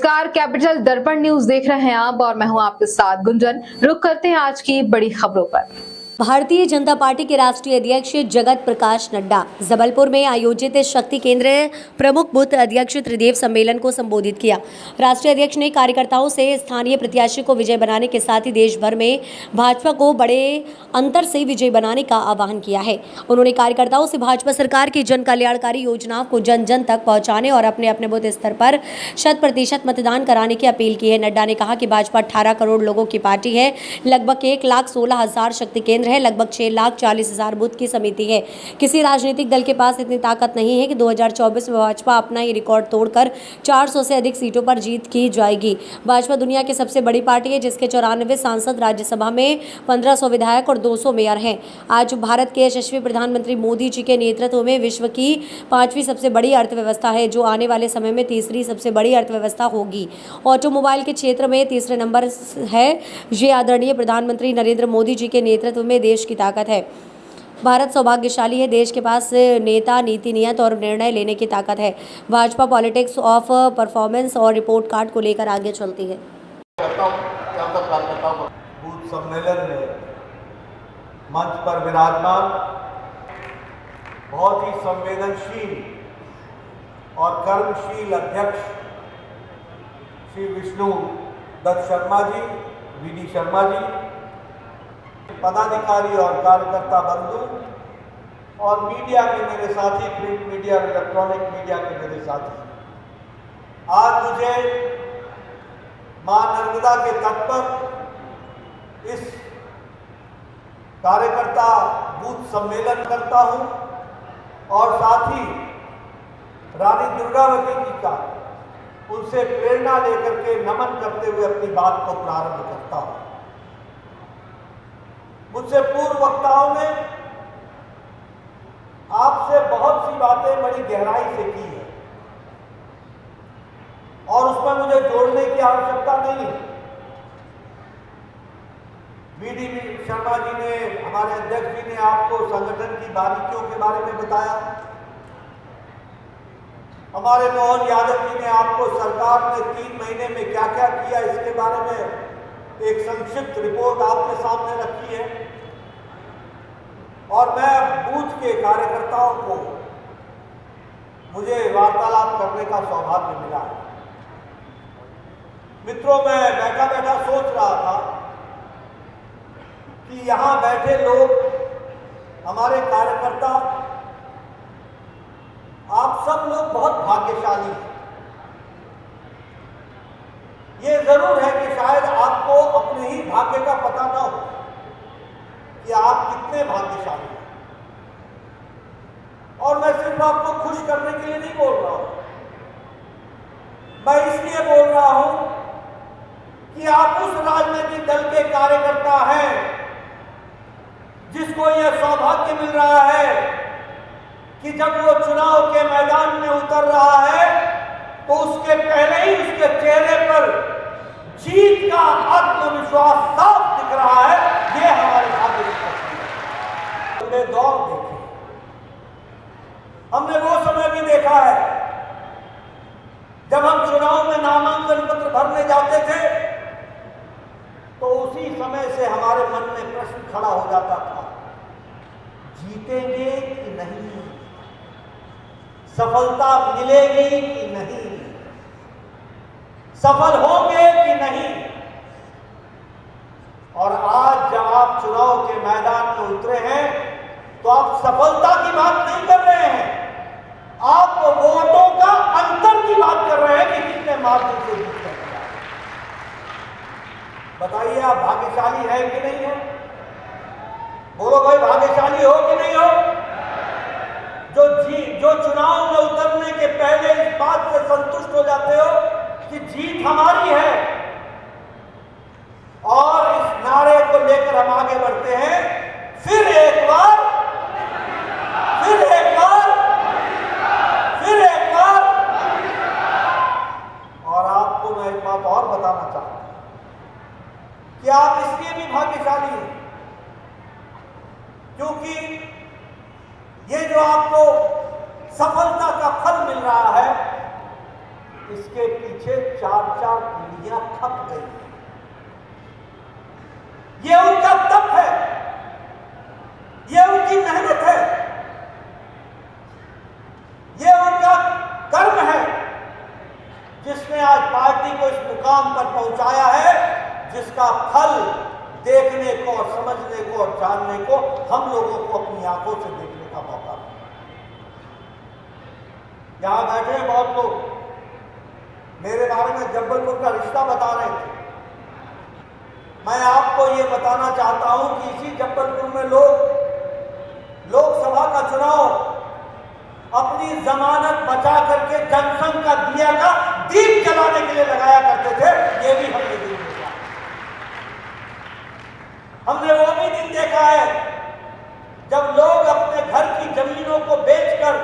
नमस्कार, कैपिटल दर्पण न्यूज देख रहे हैं आप और मैं हूं आपके साथ गुंजन। रुक करते हैं आज की बड़ी खबरों पर। भारतीय जनता पार्टी के राष्ट्रीय अध्यक्ष जगत प्रकाश नड्डा जबलपुर में आयोजित शक्ति केंद्र प्रमुख बूथ अध्यक्ष त्रिदेव सम्मेलन को संबोधित किया। राष्ट्रीय अध्यक्ष ने कार्यकर्ताओं से स्थानीय प्रत्याशी को विजय बनाने के साथ ही देश भर में भाजपा को बड़े अंतर से विजय बनाने का आह्वान किया है। उन्होंने कार्यकर्ताओं से भाजपा सरकार की जन कल्याणकारी योजनाओं को जन जन तक पहुंचाने और अपने अपने बूथ स्तर पर 100% मतदान कराने की अपील की है। नड्डा ने कहा कि भाजपा 18 करोड़ लोगों की पार्टी है, लगभग 1,16,000 शक्ति केंद्र है, लगभग 6,40,000 बूथ की समिति है। किसी राजनीतिक दल के पास इतनी ताकत नहीं है कि 2024 में भाजपा अपना ही रिकॉर्ड तोड़कर 400 से अधिक सीटों पर जीत की जाएगी। भाजपा दुनिया की सबसे बड़ी पार्टी है, जिसके 94 सांसद, राज्यसभा में 1500 विधायक और 200 मेयर हैं। आज भारत के यशस्वी प्रधानमंत्री मोदी जी के नेतृत्व में विश्व की 5वीं सबसे बड़ी अर्थव्यवस्था है, जो आने वाले समय में तीसरी सबसे बड़ी अर्थव्यवस्था होगी। ऑटोमोबाइल के क्षेत्र में तीसरे नंबर है। ये आदरणीय प्रधानमंत्री नरेंद्र मोदी जी के नेतृत्व में देश की ताकत है। भारत सौभाग्यशाली है, देश के पास नेता, नीति, नियत और निर्णय लेने की ताकत है। भाजपा पॉलिटिक्स ऑफ परफॉर्मेंस और रिपोर्ट कार्ड को लेकर आगे चलती है। बूथ सम्मेलन में मंच पर विराजमान बहुत ही संवेदनशील और कर्मशील अध्यक्ष श्री विष्णु दत्त शर्मा जी, वीडी शर्मा जी, पदाधिकारी और कार्यकर्ता बंधु और मीडिया के मेरे साथी, प्रिंट मीडिया और इलेक्ट्रॉनिक मीडिया के मेरे साथी, आज मुझे मां नर्मदा के तट पर इस कार्यकर्ता बूथ सम्मेलन करता हूं और साथ ही रानी दुर्गावती जी का उनसे प्रेरणा लेकर के नमन करते हुए अपनी बात को प्रारंभ करता हूं। मुझसे पूर्व वक्ताओं ने आपसे बहुत सी बातें बड़ी गहराई से की है और उसमें मुझे जोड़ने की आवश्यकता नहीं है। वीडी शर्मा जी ने, हमारे अध्यक्ष जी ने आपको संगठन की बारीकियों के बारे में बताया। हमारे मोहन यादव जी ने आपको सरकार ने 3 महीने में क्या क्या किया इसके बारे में एक संक्षिप्त रिपोर्ट आपके सामने रखी है और मैं बूथ के कार्यकर्ताओं को मुझे वार्तालाप करने का सौभाग्य मिला है। मित्रों, मैं बैठा बैठा सोच रहा था कि यहां बैठे लोग, हमारे कार्यकर्ता, आप सब लोग बहुत भाग्यशाली हैं। ये जरूर है कि शायद आपको अपने ही भाग्य का पता न हो कि आप कितने भाग्यशाली हैं। और मैं सिर्फ आपको खुश करने के लिए नहीं बोल रहा हूं, मैं इसलिए बोल रहा हूं कि आप उस राजनीतिक दल के कार्यकर्ता हैं जिसको यह सौभाग्य मिल रहा है कि जब वो चुनाव के मैदान में उतर रहा है तो उसके पहले ही उसके चेहरे पर जीत का आत्मविश्वास साफ दिख रहा है। ये हमारे भाग्य की तस्वीर है। हमने दौर देखे, हमने वो समय भी देखा है जब हम चुनाव में नामांकन पत्र भरने जाते थे तो उसी समय से हमारे मन में प्रश्न खड़ा हो जाता था, जीतेंगे कि नहीं, सफलता मिलेगी कि नहीं, सफल होंगे कि नहीं। और आज जब आप चुनाव के मैदान में उतरे हैं तो आप सफलता की बात नहीं कर रहे हैं, आप वोटों का अंतर की बात कर रहे हैं कि कितने मार्जिन से जीत कर। बताइए, आप भाग्यशाली है कि नहीं है? बोलो भाई, भाग्यशाली हो कि नहीं हो? जो चुनाव में उतरने के पहले इस बात से संतुष्ट हो जाते हो कि जीत हमारी है और इस नारे को लेकर हम आगे बढ़ते हैं, फिर एक बार और आपको मैं एक बात और बताना चाहता हूं कि आप इसलिए भी भाग्यशाली हैं क्योंकि ये जो आपको सफलता का फल मिल रहा है इसके पीछे 4-4 पीढ़ियां खप गई हैं। ये उनका तप है, ये उनकी मेहनत है, ये उनका कर्म है, जिसने आज पार्टी को इस मुकाम पर पहुंचाया है, जिसका फल देखने को और समझने को और जानने को हम लोगों को अपनी आंखों से देखने का मौका मिला। यहां बैठे हैं बहुत लोग, मेरे बारे में जबलपुर का रिश्ता बता रहे थे। मैं आपको ये बताना चाहता हूं कि इसी जबलपुर में लोग लोकसभा का चुनाव अपनी जमानत बचा करके जनसंघ का दिया का दीप जलाने के लिए लगाया करते थे। ये भी हमने दिन देखा, हमने वो भी दिन देखा है जब लोग अपने घर की जमीनों को बेचकर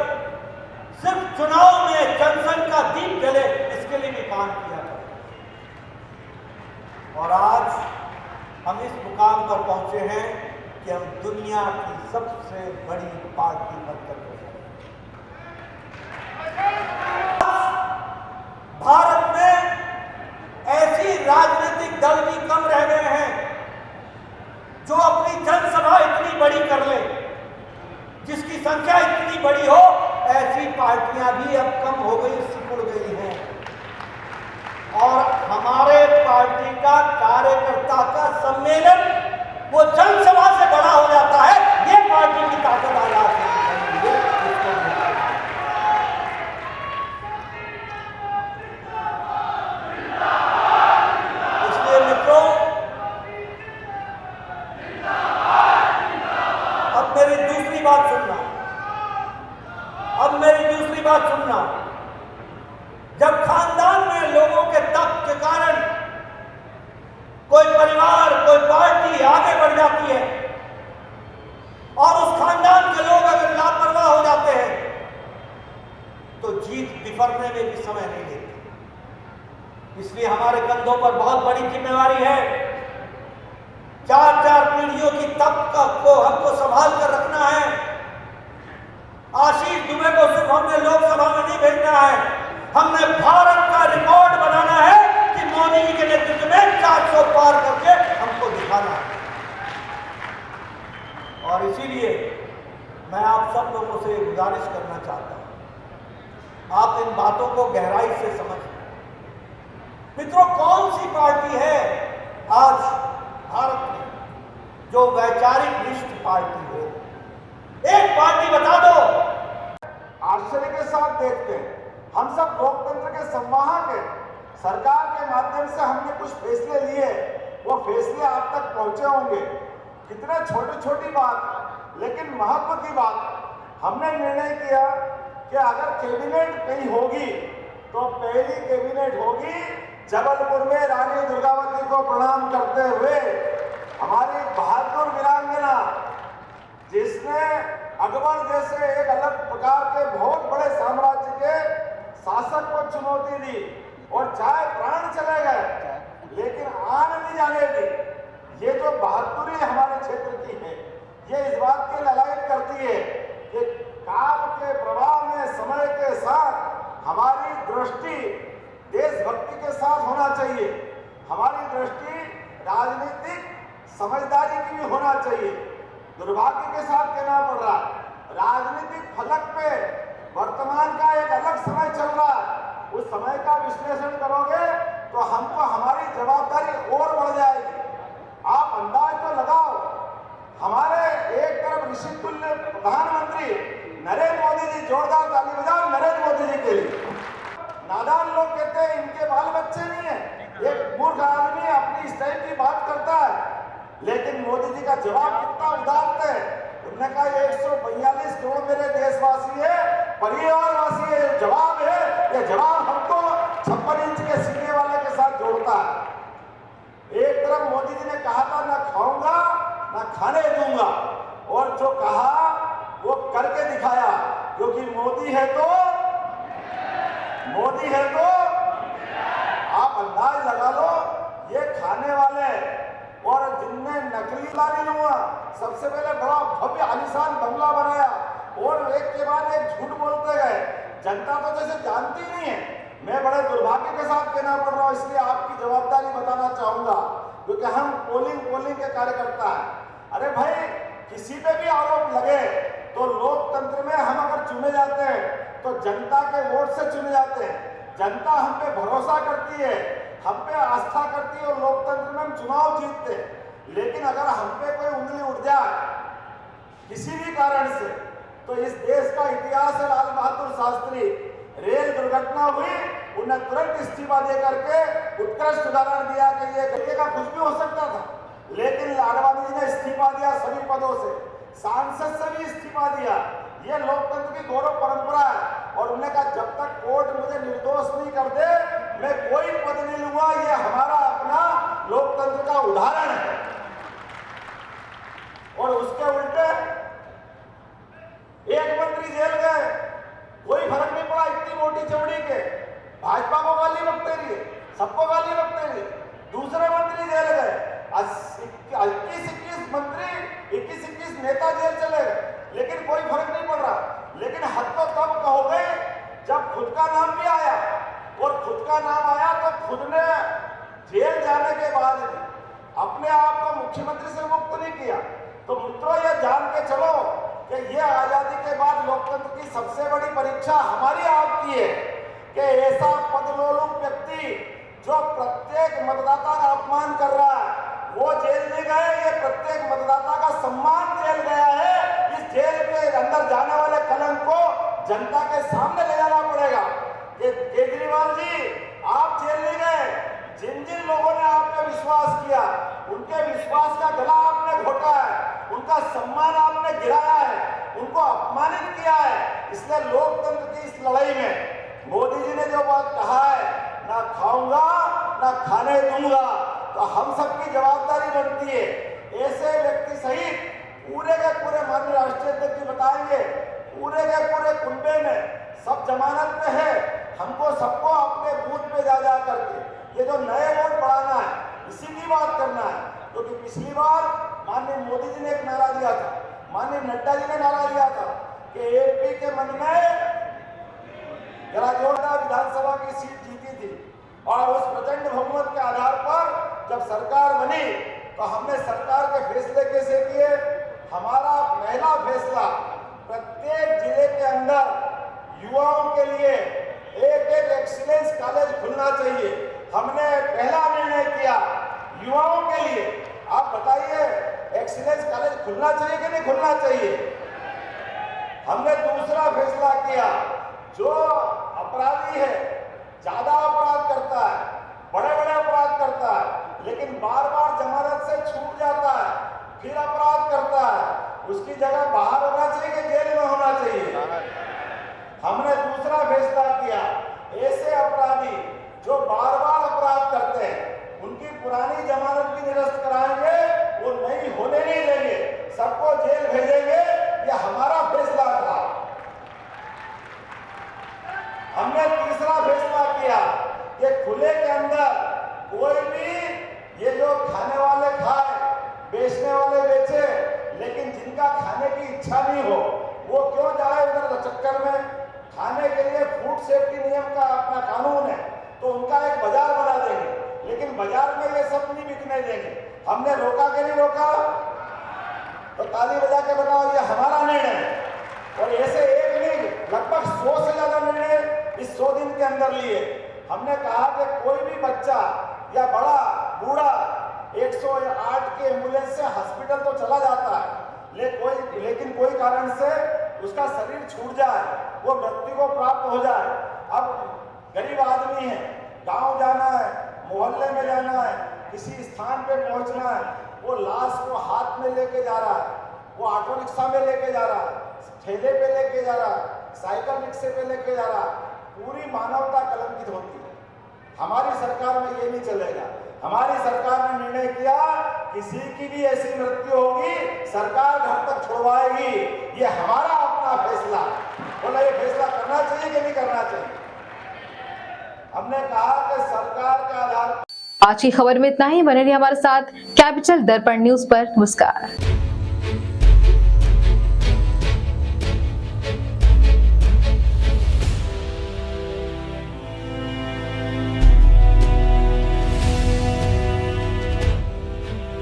सिर्फ चुनाव में जनसंघ का दीप जले, इसके लिए भी काम किया करते। और आज हम इस मुकाम पर पहुंचे हैं कि हम दुनिया की सबसे बड़ी पार्टी बनकर भारत में ऐसी राजनीतिक दल भी कम रह गए हैं जो अपनी जनसभा इतनी बड़ी कर ले, जिसकी संख्या इतनी बड़ी हो। ऐसी पार्टियां भी अब कम हो गई, सिकुड़ गई हैं। और हमारे पार्टी का कार्यकर्ता का सम्मेलन वो जनसभा से बड़ा हो जाता है। ये पार्टी की ताकत आ जाती है। इसलिए मित्रों, अब मेरी दूसरी बात सुनना, जब खानदान में लोगों के तप के कारण कोई परिवार, कोई पार्टी आगे बढ़ जाती है और उस खानदान के लोग अगर लापरवाह हो जाते हैं तो जीत बिफरने में भी समय नहीं लेती। इसलिए हमारे कंधों पर बहुत बड़ी जिम्मेवारी है। 4-4 पीढ़ियों की तप को हमको संभाल कर रखना है। आशीष दुबे को सिर्फ हमने लोकसभा में नहीं भेजना है, हमने भारत का रिकॉर्ड बनाना है कि मोदी जी के नेतृत्व में 400 पार करके हमको दिखाना है। और इसीलिए मैं आप सब लोगों से गुजारिश करना चाहता हूं, आप इन बातों को गहराई से समझें। मित्रों, कौन सी पार्टी है आज भारत में जो वैचारिक निष्ठ पार्टी हो? एक पार्टी बता दो। आश्चर्य के साथ देखते हैं, हम सब लोकतंत्र के संवाहक हैं। सरकार के माध्यम से हमने कुछ फैसले लिए, वो फैसले आप तक पहुंचे होंगे। कितने छोटी बात लेकिन महत्व की बात। हमने निर्णय किया कि अगर कैबिनेट कहीं होगी तो पहली कैबिनेट होगी जबलपुर में रानी दुर्गावती को प्रणाम करते हुए, हमारी बहादुर वीरांगना जिसने अकबर जैसे एक अलग प्रकार के बहुत बड़े साम्राज्य के शासक को चुनौती दी और चाहे प्राण चले गए लेकिन आन नहीं जाने दी। ये जो बहादुरी हमारे क्षेत्र की है, ये इस बात की ललायत करती है कि काल के प्रवाह में समय के साथ हमारी दृष्टि देशभक्ति के साथ होना चाहिए। हमारी दृष्टि राजनीतिक समझदारी की भी होना चाहिए। दुर्भाग्य के साथ कहना पड़ रहा है, राजनीतिक फलक पे वर्तमान का एक अलग समय चल रहा है। उस समय का विश्लेषण करोगे तो हमको हमारी जवाबदारी और बढ़ जाएगी। आप अंदाज तो लगाओ, हमारे एक तरफ ऋषितुल्य प्रधानमंत्री नरेंद्र मोदी जी, जोरदार ताली बजाओ नरेंद्र मोदी जी के लिए। नादान लोग कहते हैं इनके बाल बच्चे नहीं है, एक मूर्ख आदमी अपनी इस टाइप की बात करता है, लेकिन मोदी जी का जवाब कितना उदात्त है। उन्होंने कहा 142 करोड़ मेरे देशवासी है, परिवारवासी है। जवाब है, ये जवाब हमको 56 इंच के सीने वाले के साथ जोड़ता है। एक तरफ मोदी जी ने कहा था ना खाऊंगा ना खाने दूंगा, और जो कहा वो करके दिखाया, क्योंकि मोदी है तो आप अंदाज लगा लो। ये खाने वाले और जिनने नकली लारी लूंगा, सबसे पहले बड़ा भव्य आलीशान बंगला बनाया और एक के बाद एक झूठ बोलते गए। जनता तो जैसे जानती नहीं है, मैं बड़े दुर्भाग्य के साथ कहना पड़ रहा हूँ, इसलिए आपकी जवाबदारी बताना चाहूंगा, क्योंकि हम पोलिंग के कार्यकर्ता हैं। अरे भाई, किसी पे भी आरोप लगे तो लोकतंत्र में हम अगर चुने जाते हैं तो जनता के वोट से चुने जाते हैं। जनता हम पे भरोसा करती है, हम पे आस्था करती है और लोकतंत्र में हम चुनाव जीतते हैं। लेकिन अगर हम पे कोई उंगली उठ जाए किसी भी कारण से, तो इस देश का इतिहास है, लाल बहादुर शास्त्री, रेल दुर्घटना हुई, उन्हें तुरंत इस्तीफा दे करके उत्कृष्ट उदाहरण दिया कि ये गलती का कुछ भी हो सकता था, लेकिन आडवाणी जी ने इस्तीफा दिया सभी पदों से, सांसद से भी इस्तीफा दिया। ये लोकतंत्र की गौरव परंपरा है और उन्होंने कहा जब तक कोर्ट मुझे निर्दोष नहीं कर दे मैं कोई पद नहीं लूंगा। ये हमारा अपना लोकतंत्र का उदाहरण है। और उसके उल्टे एक मंत्री जेल गए, कोई फर्क नहीं पड़ा, इतनी मोटी चमड़ी के, भाजपा को गाली बकते रहिए, सबको गाली बकते रहिए। दूसरे मंत्री जेल गए, 21 नेता जेल चले गए, लेकिन कोई फर्क नहीं पड़ रहा। लेकिन हद तो तब कहोगे जब खुद का नाम भी आया, और खुद का नाम आया तो खुद ने जेल जाने के बाद भी अपने आप को मुख्यमंत्री से मुक्त नहीं किया। तो मित्रों, ये जान के चलो कि ये आजादी के बाद लोकतंत्र की सबसे बड़ी परीक्षा हमारी आपकी है कि ऐसा पदलोलुप व्यक्ति जो प्रत्येक मतदाता का अपमान कर रहा है वो जेल नहीं गए, ये प्रत्येक मतदाता का सम्मान जेल गया है। इस जेल के अंदर जाने वाले कलंक को जनता के सामने ले जाना पड़ेगा कि केजरीवाल जी आप जेल नहीं गए, जिन जिन लोगों ने आप पे विश्वास किया उनके विश्वास का गला आपने घोटा है, उनका सम्मान आपने गिराया है, उनको अपमानित किया है। इसलिए लोकतंत्र की इस लड़ाई में मोदी जी ने जो बात कहा है, ना खाऊंगा ना खाने दूंगा, तो हम सबकी जवाबदारी बनती है। ऐसे व्यक्ति सहित पूरे के पूरे माननीय राष्ट्रीय अध्यक्ष जी बताएंगे, पूरे के पूरे कुंबे में सब जमानत पे है। हमको सबको अपने बूथ पे जा करके ये जो नए वोट बढ़ाना है, इसी की बात करना है। क्योंकि पिछली बार माननीय मोदी जी ने एक नारा दिया था, माननीय नड्डा जी ने नारा दिया था कि एमपी के मन में गराजोड़ा विधानसभा की सीट जीती थी, और उस प्रचंड बहुमत के आधार पर जब सरकार बनी तो हमने सरकार के फैसले कैसे किए। हमारा पहला फैसला, प्रत्येक जिले के अंदर युवाओं के लिए एक एक्सीलेंस कॉलेज खुलना चाहिए। हमने पहला निर्णय किया युवाओं के लिए। आप बताइए, एक्सीलेंस कॉलेज खुलना चाहिए कि नहीं खुलना चाहिए? हमने दूसरा फैसला किया, जो अपराधी है, ज्यादा अपराध करता है, बड़े बड़े अपराध करता है, लेकिन बार बार जमानत से छूट जाता है, फिर अपराध करता है, उसकी जगह बाहर होना चाहिए कि जेल में होना चाहिए? हमने दूसरा फैसला किया, ऐसे अपराधी जो बार बार अपराध करते हैं उनकी पुरानी जमानत भी निरस्त कराएंगे, वो नई होने नहीं देंगे, सबको जेल भेजेंगे। ये हमारा फैसला था। हमने तीसरा फैसला किया कि खुले के अंदर कोई भी ये जो खाने वाले खाए, बेचने वाले बेचे, लेकिन जिनका खाने की इच्छा नहीं हो वो क्यों जाए उधर चक्कर में। खाने के लिए फूड सेफ्टी नियम का अपना कानून है, तो उनका एक बाजार बना देंगे, लेकिन बाजार में ये सब नहीं बिकने देंगे। हमने रोका कि नहीं रोका? तो ताली बजा के बताओ, ये हमारा निर्णय है। और ऐसे एक नहीं, लगभग 100 से ज्यादा निर्णय इस 100 दिन के अंदर लिए। हमने कहा कि कोई भी बच्चा या बड़ा बूढ़ा 108 के एम्बुलेंस से हॉस्पिटल तो चला जाता है, लेकिन कोई कारण से उसका शरीर छूट जाए, वो मृत्यु को प्राप्त हो जाए। अब गरीब आदमी है, गांव जाना है, मोहल्ले में जाना है, किसी स्थान पे पहुंचना है, वो लाश को हाथ में लेके जा रहा है, वो ऑटो रिक्शा में लेके जा रहा है, ठेले पे लेके जा रहा है, साइकिल रिक्शे पे लेके जा रहा है। पूरी मानवता कलंकित होती है। हमारी सरकार में ये नहीं चलेगा। हमारी सरकार ने निर्णय किया, किसी की भी ऐसी मृत्यु होगी सरकार घर तक छोड़वाएगी। ये हमारा अपना फैसला। बोला ये फैसला करना चाहिए कि नहीं करना चाहिए? हमने कहा कि सरकार के आधार। आज की खबर में इतना ही। बने रहिए हमारे साथ कैपिटल दर्पण न्यूज पर। नमस्कार।